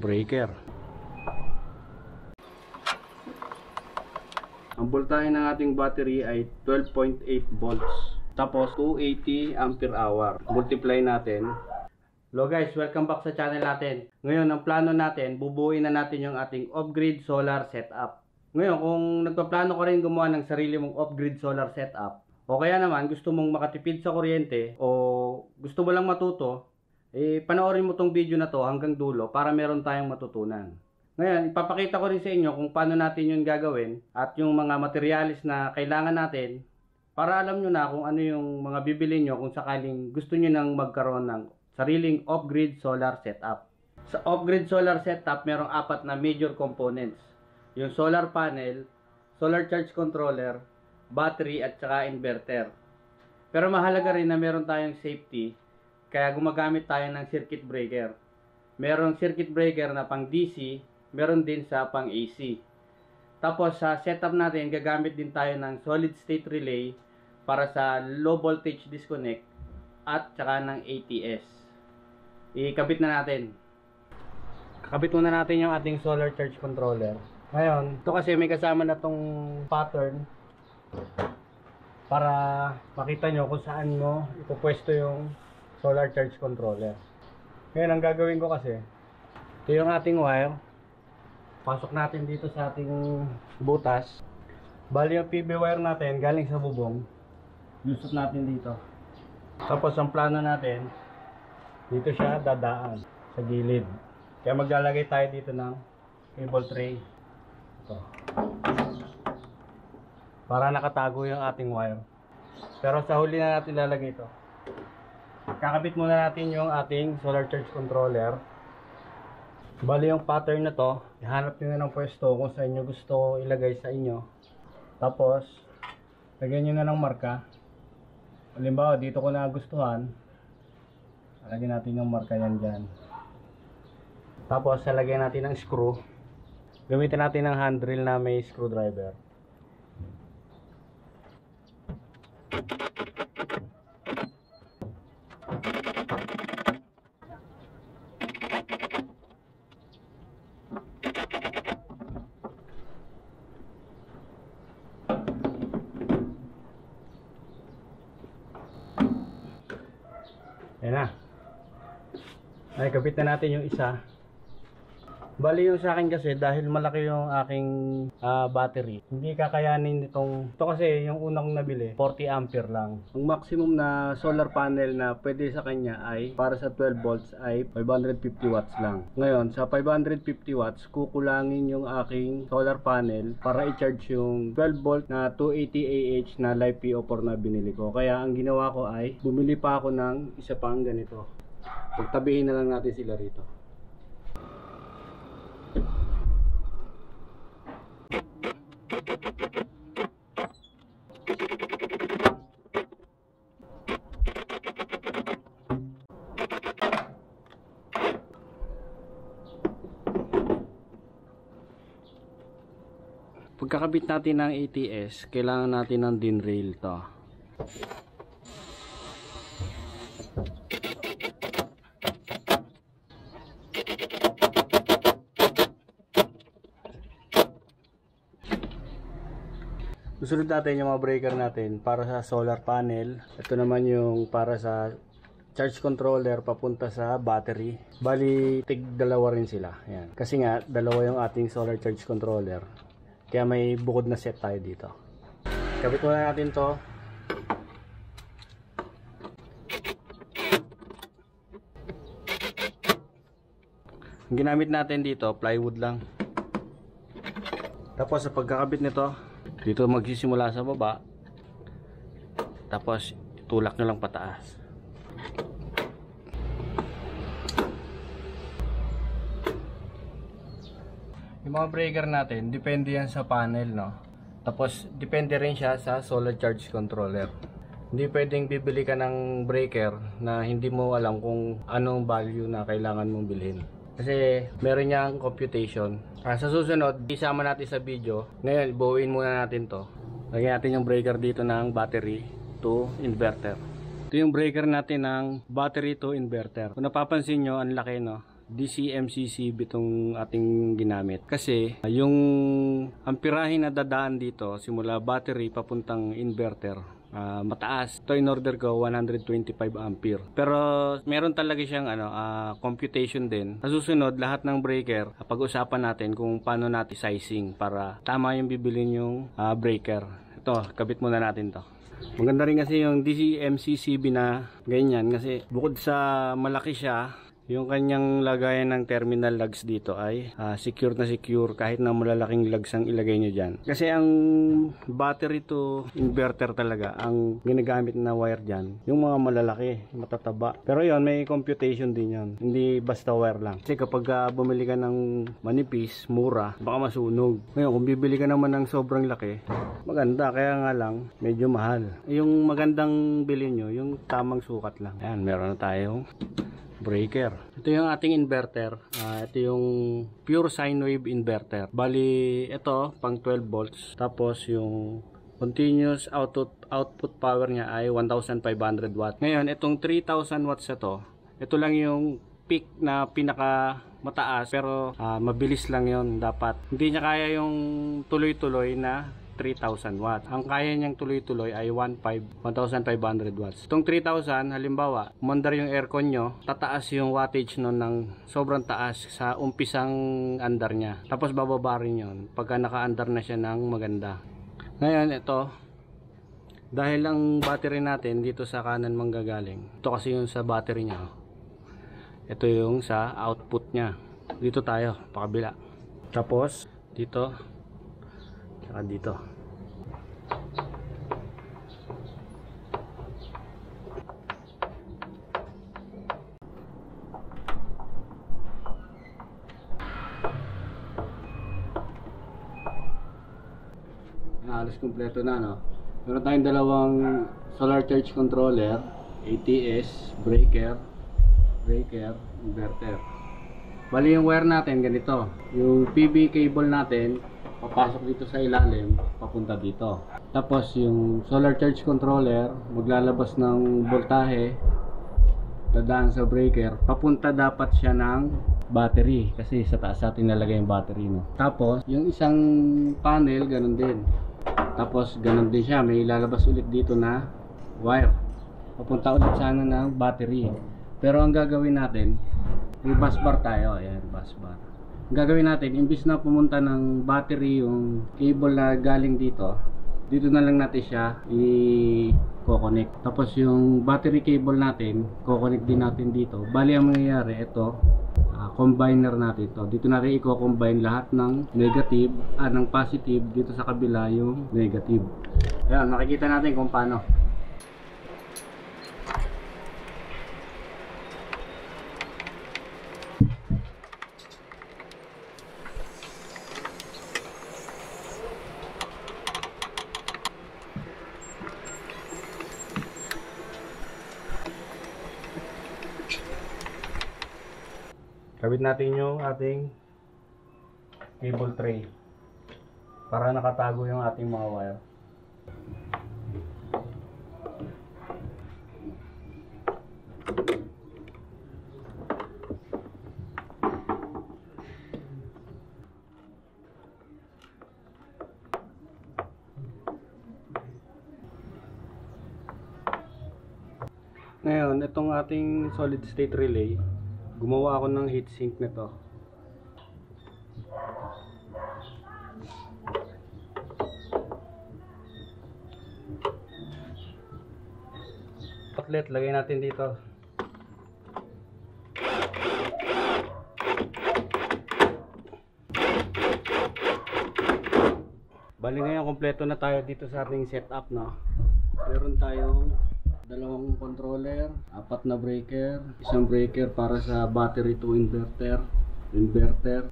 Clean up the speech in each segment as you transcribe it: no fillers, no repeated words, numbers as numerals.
breaker. Ang voltahe ng ating battery ay 12.8 volts. Tapos 280 ampere hour. Multiply natin. Hello guys, welcome back sa channel natin. Ngayon, ang plano natin, bubuuin na natin yung ating off-grid solar setup. Ngayon, kung nagpaplano ka rin gumawa ng sarili mong off-grid solar setup, o kaya naman gusto mong makatipid sa kuryente, o gusto mo lang matuto, panoorin mo tong video na to hanggang dulo para meron tayong matutunan. Ngayon, ipapakita ko rin sa inyo kung paano natin yun gagawin at yung mga materialis na kailangan natin para alam nyo na kung ano yung mga bibili nyo kung sakaling gusto nyo nang magkaroon ng sariling off-grid solar setup. Sa off-grid solar setup, merong 4 na major components. Yung solar panel, solar charge controller, battery at saka inverter. Pero mahalaga rin na meron tayong safety, kaya gumagamit tayo ng circuit breaker. Merong circuit breaker na pang DC, meron din sa pang AC. Tapos sa setup natin, gagamit din tayo ng solid state relay para sa low voltage disconnect at saka ng ATS. Ikabit na natin. Kakabit muna natin yung ating solar charge controller. Ngayon, ito kasi may kasama na tong pattern para makita nyo kung saan mo ipupwesto yung solar charge controller. Ngayon, ang gagawin ko kasi, ito yung ating wire. Pasok natin dito sa ating butas. Bali yung PB wire natin galing sa bubong. Lusot natin dito. Tapos ang plano natin, dito siya dadaan sa gilid. Kaya maglalagay tayo dito ng cable tray. Ito. Para nakatago yung ating wire. Pero sa huli na natin lalagay ito. Kakabit muna natin yung ating solar charge controller. Bali yung pattern na to, ihanap nyo na ng pwesto kung saan nyo gusto ilagay sa inyo. Tapos, lagyan nyo na ng marka. Halimbawa, dito ko na gustuhan. Lagyan natin yung marka yan dyan. Tapos, lagyan natin ng screw. Gamitin natin ng handrail na may screwdriver. Ayan na. Ay, kapit na natin yung isa. Bali yung sa akin kasi dahil malaki yung aking battery, hindi kakayanin itong, ito kasi yung unang nabili 40 ampere lang. Ang maximum na solar panel na pwede sa kanya ay para sa 12 volts ay 550 watts lang. Ngayon sa 550 watts kukulangin yung aking solar panel para i-charge yung 12 volt na 280 Ah na live PO4 na binili ko. Kaya ang ginawa ko ay bumili pa ako ng isa pang ganito. Pagtabihin na lang natin sila rito. Pagkakabit natin ng ATS, kailangan natin ng DIN rail to. Susunod natin yung mga breaker natin para sa solar panel. Ito naman yung para sa charge controller papunta sa battery. Bali, tig-dalawa rin sila. Yan. Kasi nga, dalawa yung ating solar charge controller. Kaya may bukod na set tayo dito. Kabit muna natin to. Ang ginamit natin dito, plywood lang. Tapos sa pagkakabit nito, dito magsisimula sa baba. Tapos itulak nyo lang pataas. Yung mga breaker natin, depende yan sa panel, no? Tapos, depende rin siya sa solar charge controller. Hindi pwedeng bibili ka ng breaker na hindi mo alam kung anong value na kailangan mong bilhin. Kasi, meron niyang computation. Sa susunod, isama natin sa video. Ngayon, buuin muna natin to. Lagyan natin yung breaker dito ng battery to inverter. Ito yung breaker natin ng battery to inverter. Kung napapansin nyo, ang laki, no? DC-MCCB itong ating ginamit. Kasi yung amperahe na dadaan dito simula battery papuntang inverter mataas. Ito in order ko 125 ampere. Pero meron talaga siyang computation din. Sa susunod lahat ng breaker, pag-usapan natin kung paano natin sizing para tama yung bibilin yung breaker. Ito, kabit muna natin to. Maganda rin kasi yung DC-MCCB na ganyan kasi bukod sa malaki siya, yung kanyang lagayan ng terminal lugs dito ay secure na secure kahit na malalaking lugs ang ilagay nyo dyan. Kasi ang battery to inverter talaga, ang ginagamit na wire dyan, yung mga malalaki, matataba. Pero yon may computation din yon, hindi basta wire lang. Kasi kapag bumili ka ng manipis, mura, baka masunog. Ngayon kung bibili ka naman ng sobrang laki, maganda, kaya nga lang medyo mahal. Yung magandang bilhin nyo, yung tamang sukat lang. Ayan, meron na tayong breaker. Ito yung ating inverter. Ito yung pure sine wave inverter. Bali, ito pang 12 volts. Tapos yung continuous output power niya ay 1500 watt. Ngayon, itong 3000 watts ito lang yung peak na pinaka mataas. Pero mabilis lang yon dapat. Hindi niya kaya yung tuloy-tuloy na 3,000 watt. Ang kaya niyang tuloy-tuloy ay 1,500 watts. Itong 3,000, halimbawa, umandar yung aircon nyo, tataas yung wattage nun ng sobrang taas sa umpisang andar niya. Tapos bababa rin yun pagka naka-andar na siya ng maganda. Ngayon, ito, dahil ang battery natin dito sa kanan manggagaling. Ito kasi yung sa battery niya. Ito yung sa output niya. Dito tayo, pakabila. Tapos, dito, saka dito. Halos kumpleto na, no? Meron tayong dalawang solar charge controller, ATS, breaker, inverter. Bali yung wire natin ganito. Yung PV cable natin papasok dito sa ilalim, papunta dito. Tapos yung solar charge controller maglalabas ng voltahe, dadaan sa breaker, papunta dapat siya ng battery kasi sa taas natin nalagay yung battery, no? Tapos yung isang panel ganun din. Tapos ganun din siya, may ilalabas ulit dito na wire, papunta ulit sana ng battery. Pero ang gagawin natin, may bus bar tayo, ayan, bus bar. Ang gagawin natin, imbis na pumunta ng battery yung cable na galing dito, dito na lang natin siya i-connect. Tapos yung battery cable natin, connect din natin dito. Bali ang mangyayari, ito, combiner natin ito. Dito natin i-combine lahat ng negative, ng positive, dito sa kabila yung negative. Ayan, makikita natin kung paano. Kabit natin yung ating cable tray para nakatago yung ating mga wire. Ngayon, itong ating solid state relay, gumawa ako ng heatsink nito. Outlet, lagay natin dito. Bali ngayon, kompleto na tayo dito sa ating setup, no? Meron tayong dalawang controller, 4 na breaker, isang breaker para sa battery to inverter,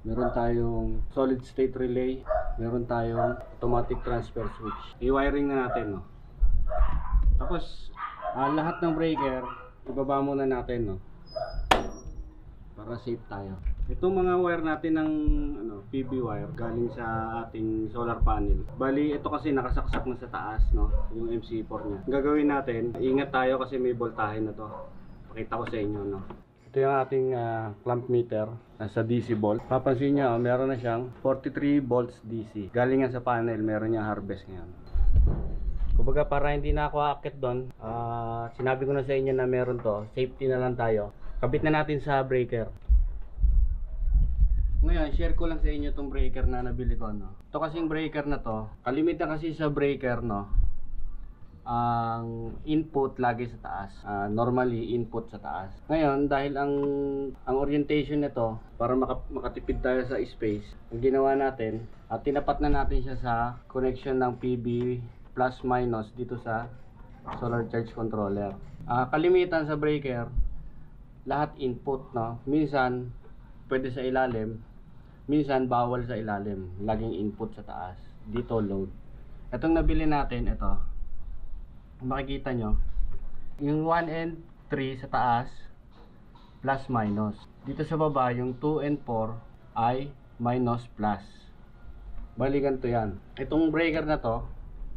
meron tayong solid state relay, meron tayong automatic transfer switch. I-wiring na natin, no? Tapos lahat ng breaker ibaba muna natin, no? Para safe tayo. Itong mga wire natin ng PV wire galing sa ating solar panel. Bali ito kasi nakasaksak na sa taas, no, yung MC4 niya. Ang gagawin natin, ingat tayo kasi may voltahe na to. Pakita ko sa inyo, no. Ito Ito yung ating clamp meter sa DC volt. Papansin nyo, meron na siyang 43 volts DC. Galing yan sa panel, meron niyang harvest ngayon. Kumbaga para hindi na ako aakit doon, sinabi ko na sa inyo na meron to. Safety na lang tayo. Kabit na natin sa breaker. Ngayon, share ko lang sa inyo itong breaker na nabili ko, no. Ito kasing breaker na to, kalimitan kasi sa breaker, no, ang input lagi sa taas. Normally input sa taas. Ngayon, dahil ang orientation nito para makatipid tayo sa space, ang ginawa natin, at tinapat na natin siya sa connection ng PB plus minus dito sa solar charge controller. Kalimitan sa breaker, lahat input, no. Minsan pwede sa ilalim, minsan bawal sa ilalim, laging input sa taas. Dito load. Itong nabili natin, ito, makikita nyo, yung 1 and 3 sa taas plus minus. Dito sa baba, yung 2 and 4 ay minus plus. Bali ganito yan. Itong breaker na to,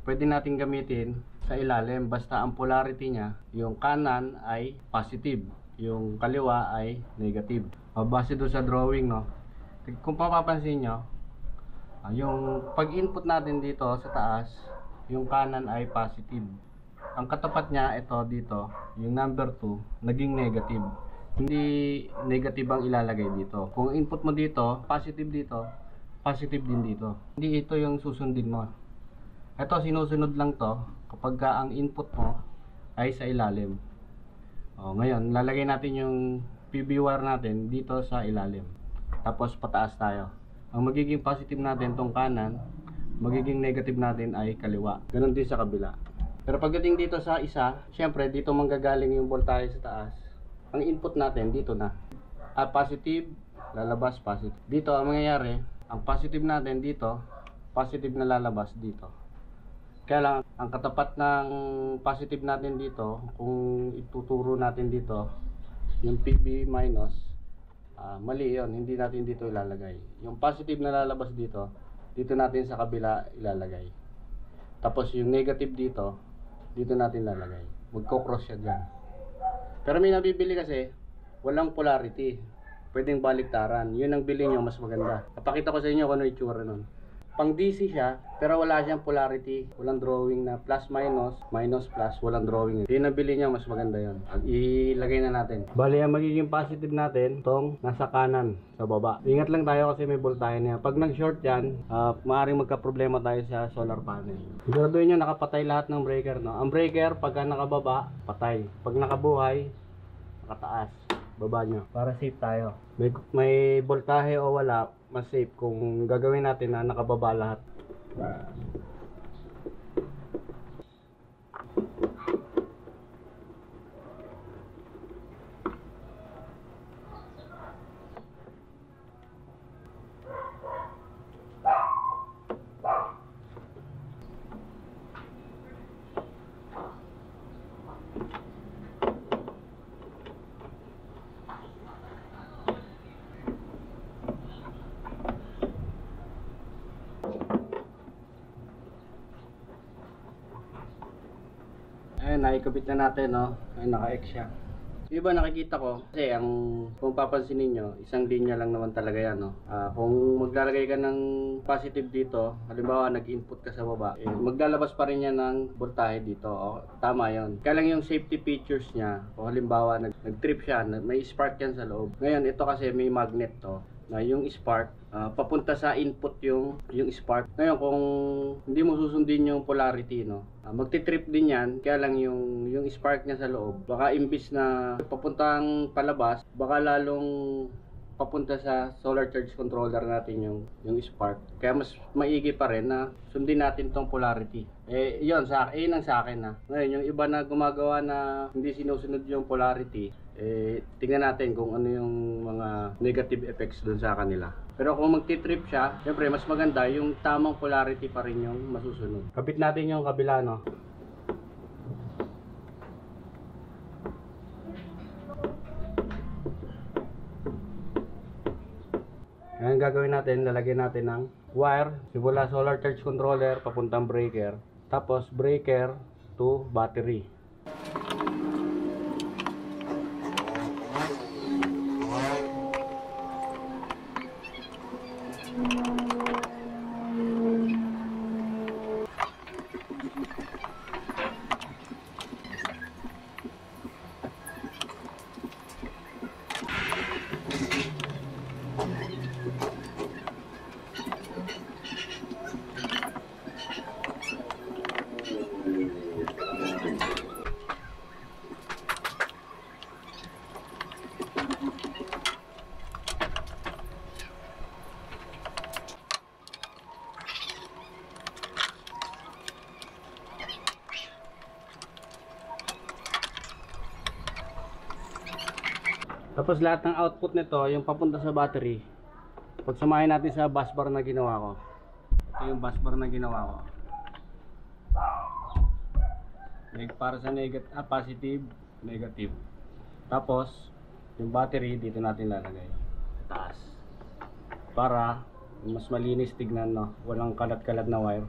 pwede natin gamitin sa ilalim, basta ang polarity nya, yung kanan ay positive, yung kaliwa ay negative. Base doon sa drawing, no, kung papapansin nyo, yung pag-input natin dito sa taas, yung kanan ay positive. Ang katapat niya, ito dito, yung number 2, naging negative. Hindi negative ang ilalagay dito. Kung input mo dito, positive din dito. Hindi ito yung susundin mo. Ito, sinusunod lang to kapag ang input mo ay sa ilalim. Ngayon, lalagay natin yung PB wire natin dito sa ilalim. Tapos pataas tayo. Ang magiging positive natin tong kanan, magiging negative natin ay kaliwa. Ganon din sa kabila. Pero pagdating dito sa isa, syempre dito manggagaling yung voltahe sa taas. Ang input natin dito na. Positive, lalabas positive. Dito ang mangyayari, ang positive natin dito, positive na lalabas dito. Kaya lang, ang katapat ng positive natin dito, kung ituturo natin dito, yung PB minus, mali yun, hindi natin dito ilalagay. Yung positive na lalabas dito, dito natin sa kabila ilalagay. Tapos yung negative dito, dito natin lalagay. Magko-cross siya dyan. Pero may nabibili kasi, walang polarity. Pwedeng baliktaran. Yun ang bili nyo, mas maganda. Napakita ko sa inyo kung ano itsura nun. Pang DC siya, pero wala siyang polarity. Walang drawing na plus minus, minus plus, walang drawing. Yung nabili niya, mas maganda yun. Ilagay na natin. Bali, ang magiging positive natin, itong nasa kanan, sa baba. Ingat lang tayo kasi may voltahe niya. Pag nag-short yan, maaaring magka-problema tayo sa solar panel. Siguraduhin nyo, nakapatay lahat ng breaker, no? Ang breaker, pagka nakababa, patay. Pag nakabuhay, nakataas. Baba nyo. Para safe tayo. May voltahe o wala, mas safe kung gagawin natin na nakababa lahat. Ayun, naikabit na natin, no? Ay, naka-X siya. Yung iba nakikita ko, kasi kung papansin niyo, isang linya lang naman talaga yan, no? Kung maglalagay ka ng positive dito, halimbawa nag-input ka sa baba, maglalabas pa rin yan ng voltahe dito. Tama yon. Kaya lang yung safety features niya, o halimbawa nag-trip siya, may spark yan sa loob. Ngayon, ito kasi may magnet to, na yung spark, papunta sa input yung spark. Ngayon, kung hindi mo susundin yung polarity, no, magti-trip din yan. Kaya lang yung spark niya sa loob, baka imbis na papuntang palabas, baka lalong papunta sa solar charge controller natin yung spark. Kaya mas maigi pa rin na sundin natin tong polarity. Yun ang sa akin na. Ngayon, yung iba na gumagawa na hindi sinusunod yung polarity, tingnan natin kung ano yung mga negative effects dun sa kanila. Pero kung magti-trip siya, syempre mas maganda yung tamang polarity pa rin yung masusunod. Kapit natin yung kabila, no? Ngayon gagawin natin, lalagyan natin ng wire simula solar charge controller papuntang breaker, tapos breaker to battery. Tapos lahat ng output nito, yung papunta sa battery, pag samahin natin sa bus bar na ginawa ko. Ito yung bus bar na ginawa ko. Para sa positive, negative. Tapos yung battery dito natin lalagay sa taas. Para mas malinis tignan, no? Walang kalat-kalat na wire.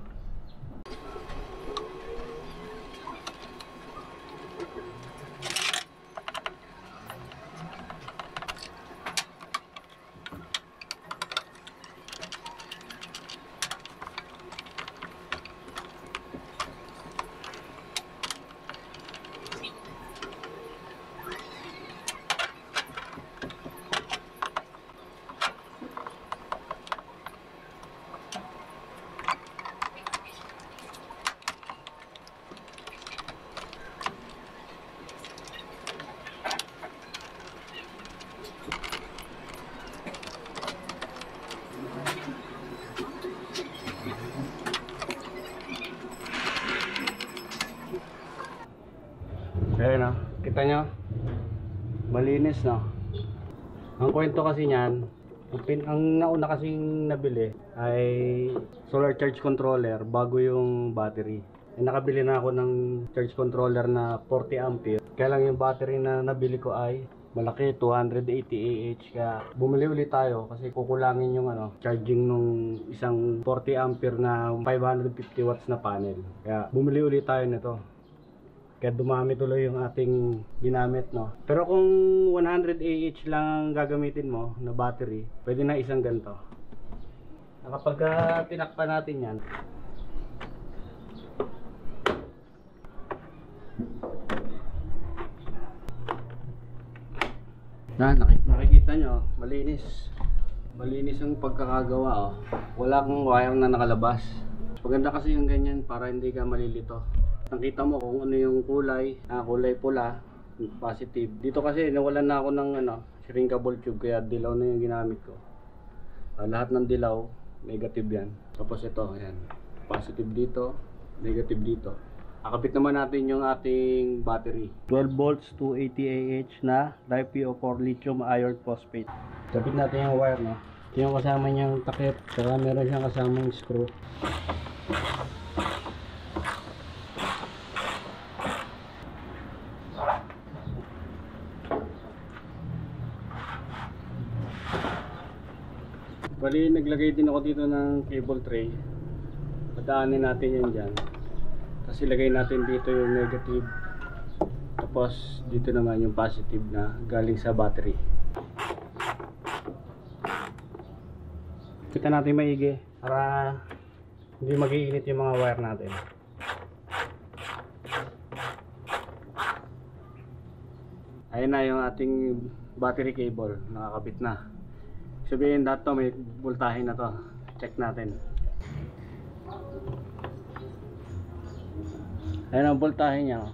Ayan, no? Kita nyo? Malinis, no? Ang kwento kasi niyan, ang nauna kasing nabili ay solar charge controller bago yung battery. Nakabili na ako ng charge controller na 40 ampere. Kaya lang yung battery na nabili ko ay malaki, 280 Ah. Kaya bumili ulit tayo kasi kukulangin yung charging nung isang 40 ampere na 550 watts na panel. Kaya bumili ulit tayo nito. Kaya dumami tuloy yung ating ginamit, no? Pero kung 100 lang ang gagamitin mo na battery, pwede na isang ganito. Kapag tinakpan natin yan, nakikita nyo, malinis. Malinis ang pagkakagawa, oh. Wala kang wire na nakalabas. Maganda kasi yung ganyan para hindi ka malilito. Nakita mo kung ano yung kulay, kulay pula, positive. Dito kasi nawalan na ako ng shrinkable tube kaya dilaw na yung ginamit ko. Lahat ng dilaw, negative yan. Tapos ito, ayan, positive dito, negative dito. Akabit naman natin yung ating battery. 12 volts 280 na LiPo4 lithium iron phosphate. Kapit natin yung wire, no? Ito yung kasama niyang takip, saka meron siyang kasamang screw. Bali, naglagay din ako dito ng cable tray. Padaanin natin yan dyan. Tapos ilagay natin dito yung negative. Tapos dito naman yung positive na galing sa battery. Kita natin maigi para hindi mag-iinit yung mga wire natin. Ayan na yung ating battery cable, nakakabit na. Sabihin lahat to may voltahe na to. Check natin. Ayan ang voltahe niya,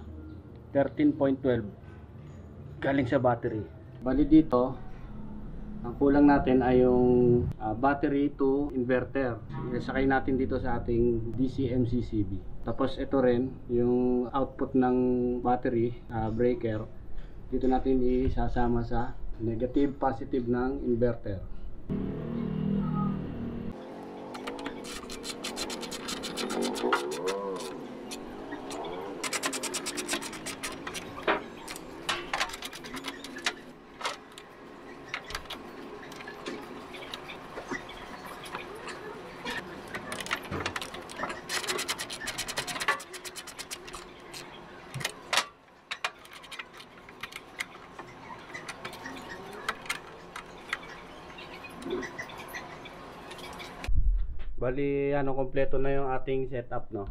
13.12 galing sa battery. Bali dito ang kulang natin ay yung battery to inverter. Isakay natin dito sa ating DC-MCCB. Tapos ito rin yung output ng battery breaker. Dito natin isasama sa negative positive ng inverter. Bali, kompleto na yung ating setup, no?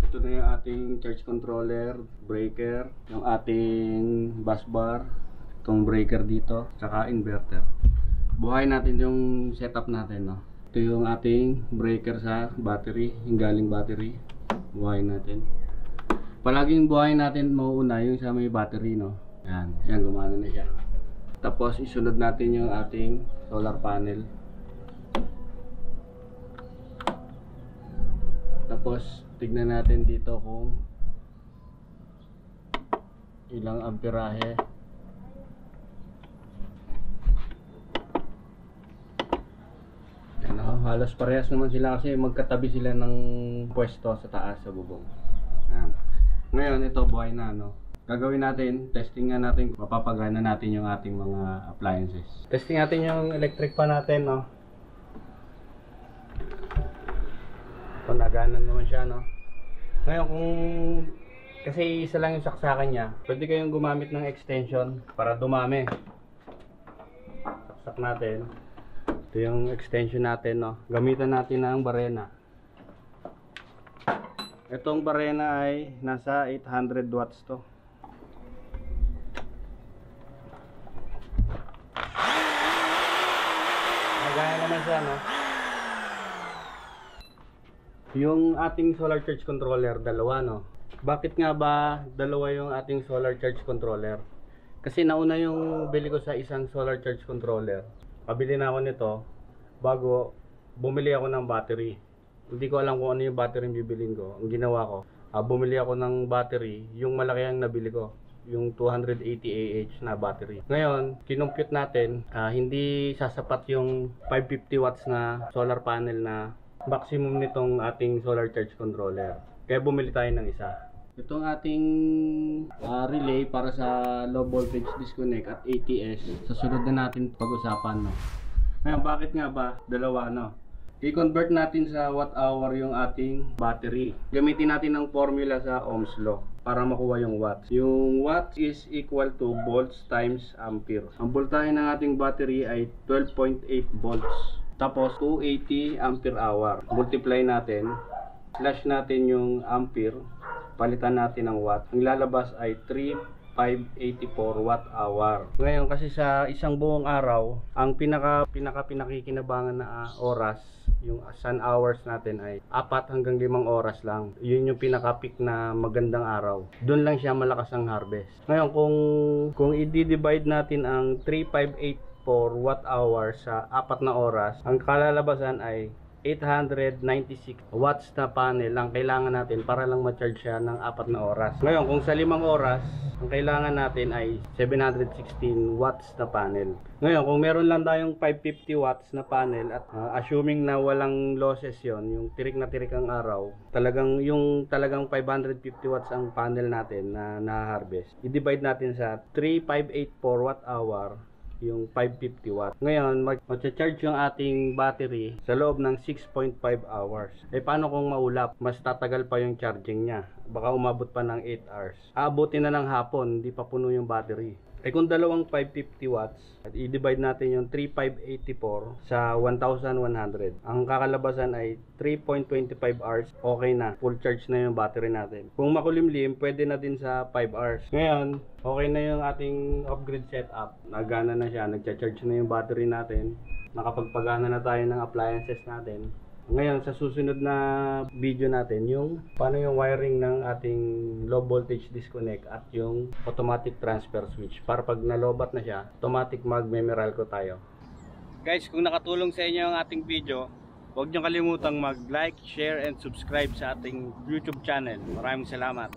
Ito na yung ating charge controller, breaker, yung ating bus bar, itong breaker dito, saka inverter. Buhayin natin yung setup natin, no? Ito yung ating breaker sa battery, yung galing battery. Buhayin natin. Palaging buhayin natin mauuna yung sa may battery, no? Yan, gumana na siya. Tapos isunod natin yung ating solar panel. Tapos tignan natin dito kung ilang amperahe halos parehas naman sila kasi magkatabi sila ng pwesto sa taas sa bubong. Ayan. Ngayon ito buhay na, no. Gagawin natin, testing nga natin, mapapagana natin yung ating mga appliances. Testing natin yung electric pan natin, no. Ito, nagana naman siya, no. Ngayon kung kasi isa lang yung saksakan niya, pwede kayong gumamit ng extension para dumami. Saksak natin. Ito yung extension natin, no. Gamitan natin ng barena. Itong barena ay nasa 800 watts to. Nagaya naman siya, no. Yung ating solar charge controller, dalawa, no. Bakit nga ba dalawa yung ating solar charge controller? Kasi nauna yung bili ko sa isang solar charge controller. Pabili na ako nito bago bumili ako ng battery. Hindi ko alam kung ano yung battery yung bibilin ko. Ang ginawa ko, bumili ako ng battery, yung malaki ang nabili ko, yung 280 Ah na battery. Ngayon, kinumpute natin, hindi sasapat yung 550 watts na solar panel na maximum nitong ating solar charge controller. Kaya bumili tayo ng isa. Itong ating relay para sa low voltage disconnect at ATS, sa sunod na natin pag-usapan, no. Ngayon, bakit nga ba dalawa, no? I-convert natin sa watt hour yung ating battery. Gamitin natin ng formula sa Ohm's law para makuha yung watts. Yung watts is equal to volts times ampere. Ang voltahe ng ating battery ay 12.8 volts. Tapos 280 ampere hour. Multiply natin, slash natin yung ampere, palitan natin ng watt. Ang lalabas ay 3,584 watt hour. Ngayon kasi sa isang buong araw, ang pinakikinabangan na oras, yung sun hours natin ay 4 hanggang 5 oras lang. Yun yung pinaka-peak na magandang araw. Doon lang siya malakas ang harvest. Ngayon kung i-divide natin ang 3,584 watt hour sa 4 na oras, ang kalalabasan ay 896 watts na panel ang kailangan natin para lang ma-charge siya ng 4 na oras. Ngayon, kung sa 5 oras, ang kailangan natin ay 716 watts na panel. Ngayon, kung meron lang tayong 550 watts na panel at assuming na walang losses yon, yung tirik na tirik ang araw, talagang 550 watts ang panel natin na na-harvest. I-divide natin sa 3,584 watt hour yung 550 watts. Ngayon, mag-charge yung ating battery sa loob ng 6.5 hours. Eh paano kung maulap? Mas tatagal pa yung charging niya. Baka umabot pa ng 8 hours. Aabutin na ng hapon, hindi pa puno yung battery. Eh kung dalawang 550 watts, at i-divide natin yung 3,584 sa 1,100. Ang kakalabasan ay 3.25 hours, okay na. Full charge na yung battery natin. Kung makulimlim, pwede na din sa 5 hours. Ngayon, okay na yung ating off-grid setup. Nagana na siya, nagcha-charge na yung battery natin. Nakapagpagana na tayo ng appliances natin. Ngayon, sa susunod na video natin, yung paano yung wiring ng ating low voltage disconnect at yung automatic transfer switch. Para pag nalobat na siya, automatic magme-Meralco tayo. Guys, kung nakatulong sa inyo ang ating video, huwag niyo kalimutang mag-like, share, and subscribe sa ating YouTube channel. Maraming salamat.